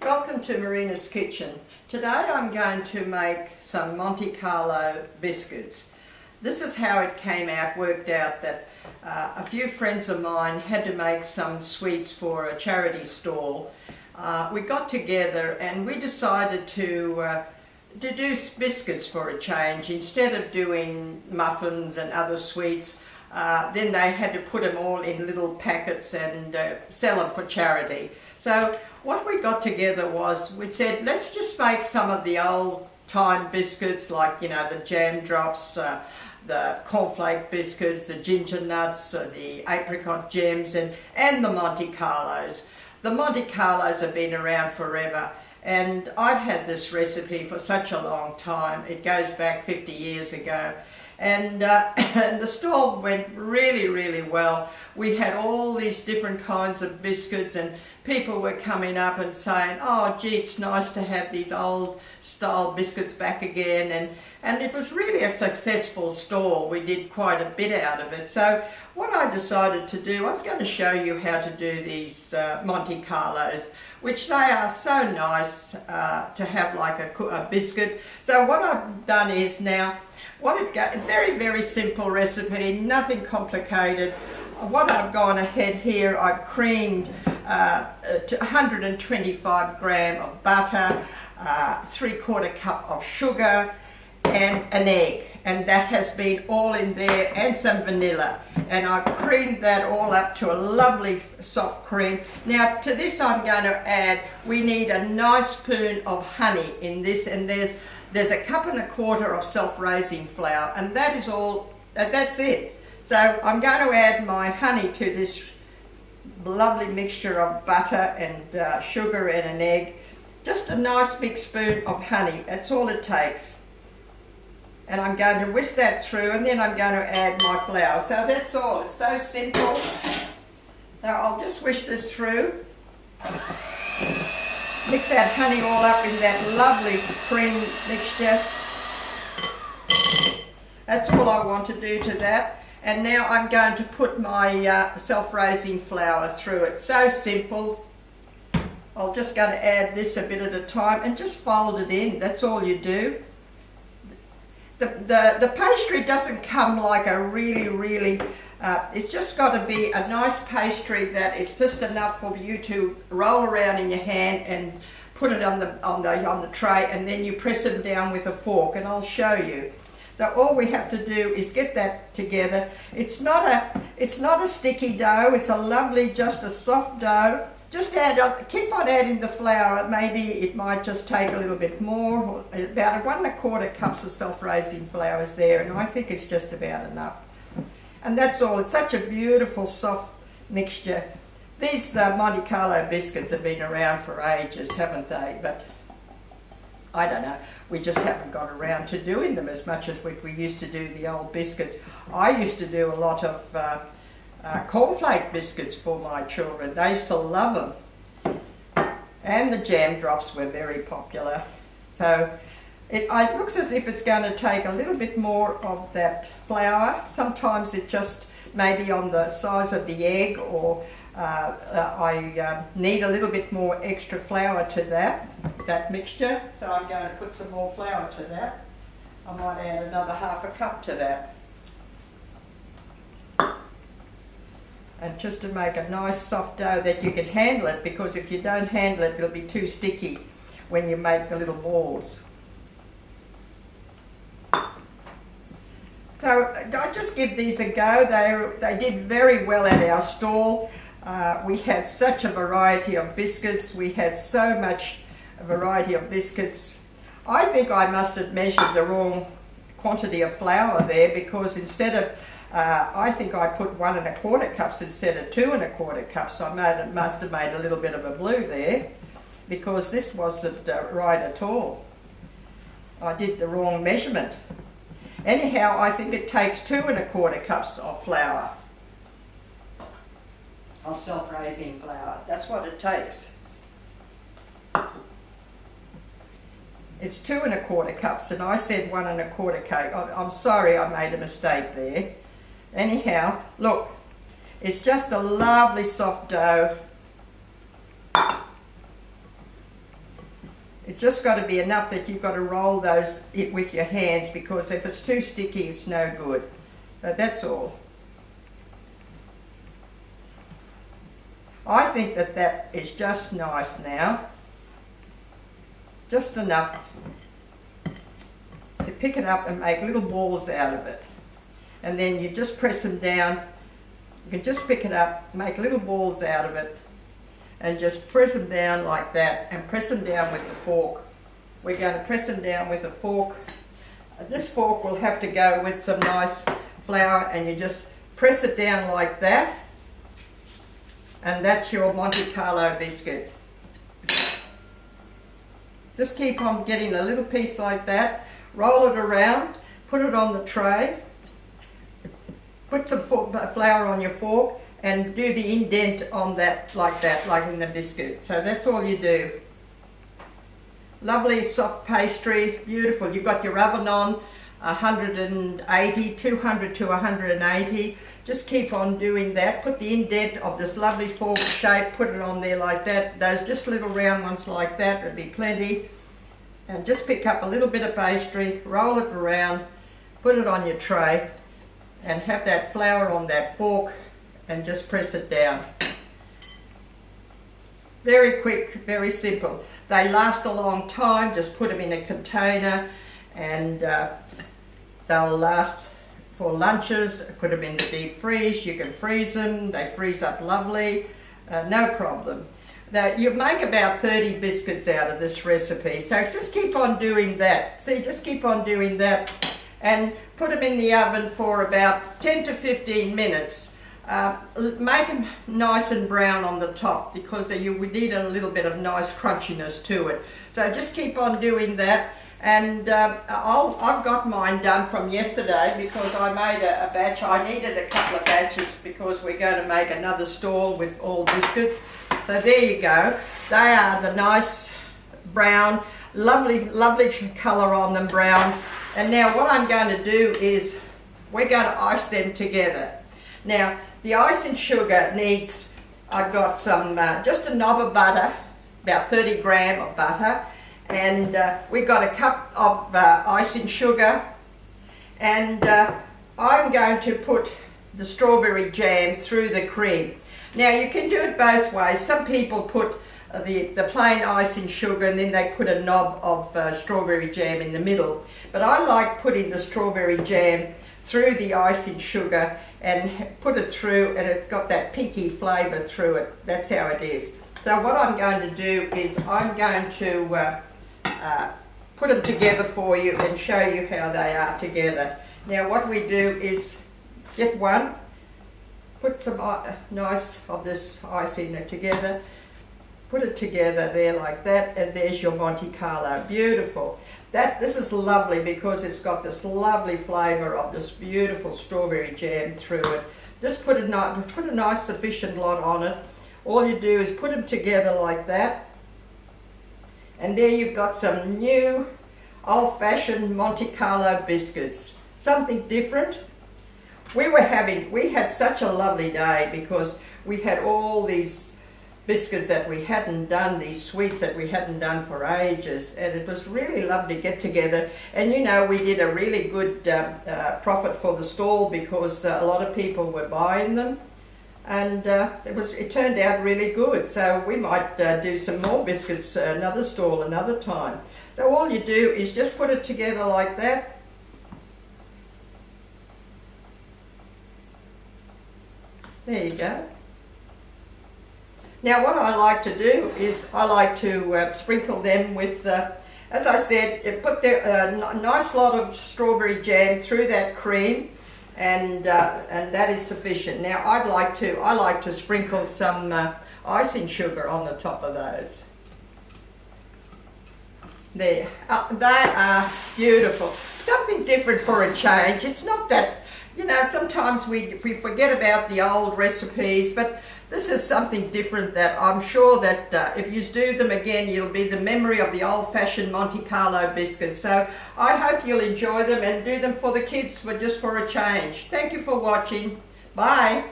Welcome to Marina's Kitchen. Today I'm going to make some Monte Carlo biscuits. This is how it came out, worked out that a few friends of mine had to make some sweets for a charity stall. We got together and we decided to do biscuits for a change. Instead of doing muffins and other sweets, then they had to put them all in little packets and sell them for charity. So what we got together was, we said, let's just make some of the old time biscuits, like, you know, the jam drops, the cornflake biscuits, the ginger nuts, the apricot gems, and the Monte Carlos. The Monte Carlos have been around forever, and I've had this recipe for such a long time. It goes back 50 years ago. And the stall went really, really well. We had all these different kinds of biscuits, and people were coming up and saying, oh gee, it's nice to have these old style biscuits back again, and it was really a successful stall. We did quite a bit out of it. So what I decided to do, I was going to show you how to do these Monte Carlos, which they are so nice to have like a biscuit. So what I've done is now, very, very simple recipe, nothing complicated. What I've gone ahead here, I've creamed 125 gram of butter, 3/4 cup of sugar, and an egg. And that has been all in there, and some vanilla. And I've creamed that all up to a lovely soft cream. Now to this I'm going to add, we need a nice spoon of honey in this, and there's 1.25 cups of self-raising flour, and that is all, that's it. So I'm going to add my honey to this lovely mixture of butter and sugar and an egg. Just a nice big spoon of honey, that's all it takes. And I'm going to whisk that through, and then I'm going to add my flour. So that's all, it's so simple. Now I'll just whisk this through. Mix that honey all up in that lovely cream mixture. That's all I want to do to that. And now I'm going to put my self-raising flour through it. So simple. I'm just going to add this a bit at a time and just fold it in. That's all you do. The pastry doesn't come like a really, it's just got to be a nice pastry that it's just enough for you to roll around in your hand and put it on the tray, and then you press them down with a fork, and I'll show you. So all we have to do is get that together. It's not a sticky dough. It's a lovely, just a soft dough. Just keep on adding the flour. Maybe it might just take a little bit more. About 1.25 cups of self-raising flour is there, and I think it's just about enough. And that's all. It's such a beautiful, soft mixture. These Monte Carlo biscuits have been around for ages, haven't they? But I don't know. We just haven't got around to doing them as much as we used to do the old biscuits. I used to do a lot of cornflake biscuits for my children. They used to love them. And the jam drops were very popular. So it looks as if it's going to take a little bit more of that flour. Sometimes it just maybe on the size of the egg, or I need a little bit more extra flour to that mixture. So I'm going to put some more flour to that. I might add another 1/2 cup to that. And just to make a nice soft dough that you can handle it, because if you don't handle it, it'll be too sticky when you make the little balls. So I just give these a go. They did very well at our stall. We had such a variety of biscuits. We had so much variety of biscuits. I think I must have measured the wrong quantity of flour there, because instead of I think I put 1.25 cups instead of 2.25 cups. I must have made a little bit of a blue there, because this wasn't right at all. I did the wrong measurement. Anyhow, I think it takes 2.25 cups of flour, of self-raising flour. That's what it takes. It's 2.25 cups, and I said 1.25 cups. I'm sorry, I made a mistake there. Anyhow, look, it's just a lovely soft dough. It's just got to be enough that you've got to roll it with your hands, because if it's too sticky, it's no good. So that's all. I think that is just nice now. Just enough to pick it up and make little balls out of it. And then you just press them down. You can just pick it up, make little balls out of it, and just press them down like that, and press them down with the fork. We're going to press them down with a fork. This fork will have to go with some nice flour, and you just press it down like that, and that's your Monte Carlo biscuit. Just keep on getting a little piece like that, roll it around, put it on the tray, put some flour on your fork, and do the indent on that, like in the biscuit. So that's all you do. Lovely soft pastry, beautiful. You've got your oven on 180, 200 to 180. Just keep on doing that. Put the indent of this lovely fork shape, put it on there like that. Those just little round ones like that would be plenty. And just pick up a little bit of pastry, roll it around, put it on your tray, and have that flour on that fork, and just press it down. Very quick, very simple. They last a long time. Just put them in a container, and they'll last for lunches. Put them in the deep freeze. You can freeze them. They freeze up lovely. No problem. Now, you make about 30 biscuits out of this recipe, so just keep on doing that. See, just keep on doing that, and put them in the oven for about 10 to 15 minutes. Make them nice and brown on the top, because we need a little bit of nice crunchiness to it. So just keep on doing that. And I've got mine done from yesterday, because I made a batch. I needed a couple of batches because we're going to make another stall with all biscuits. So there you go. They are the nice brown, lovely colour on them, brown. And now what I'm going to do is we're going to ice them together. Now the icing sugar needs, I've got some, just a knob of butter, about 30 gram of butter, and we've got a cup of icing sugar, and I'm going to put the strawberry jam through the cream. Now you can do it both ways. Some people put the plain icing sugar and then they put a knob of strawberry jam in the middle, but I like putting the strawberry jam through the icing sugar and put it through, and it got that pinky flavour through it. That's how it is. So what I'm going to do is I'm going to put them together for you and show you how they are together. Now what we do is get one, put some nice of this icing together, put it together there like that, and there's your Monte Carlo. Beautiful. This is lovely because it's got this lovely flavour of this beautiful strawberry jam through it. Just put a nice sufficient lot on it. All you do is put them together like that, and there you've got some new old-fashioned Monte Carlo biscuits. Something different. We had such a lovely day because we had all these biscuits that we hadn't done, these sweets that we hadn't done for ages, and it was really lovely to get together. And you know, we did a really good profit for the stall because a lot of people were buying them, and it turned out really good. So we might do some more biscuits another stall another time. So all you do is just put it together like that. There you go. Now what I like to do is I like to sprinkle them with, as I said, put a nice lot of strawberry jam through that cream, and that is sufficient. Now I like to sprinkle some icing sugar on the top of those. There, they are beautiful. Something different for a change. It's not that, you know, sometimes we forget about the old recipes, but this is something different that I'm sure that if you do them again, it'll be the memory of the old-fashioned Monte Carlo biscuits. So I hope you'll enjoy them and do them for the kids just for a change. Thank you for watching. Bye.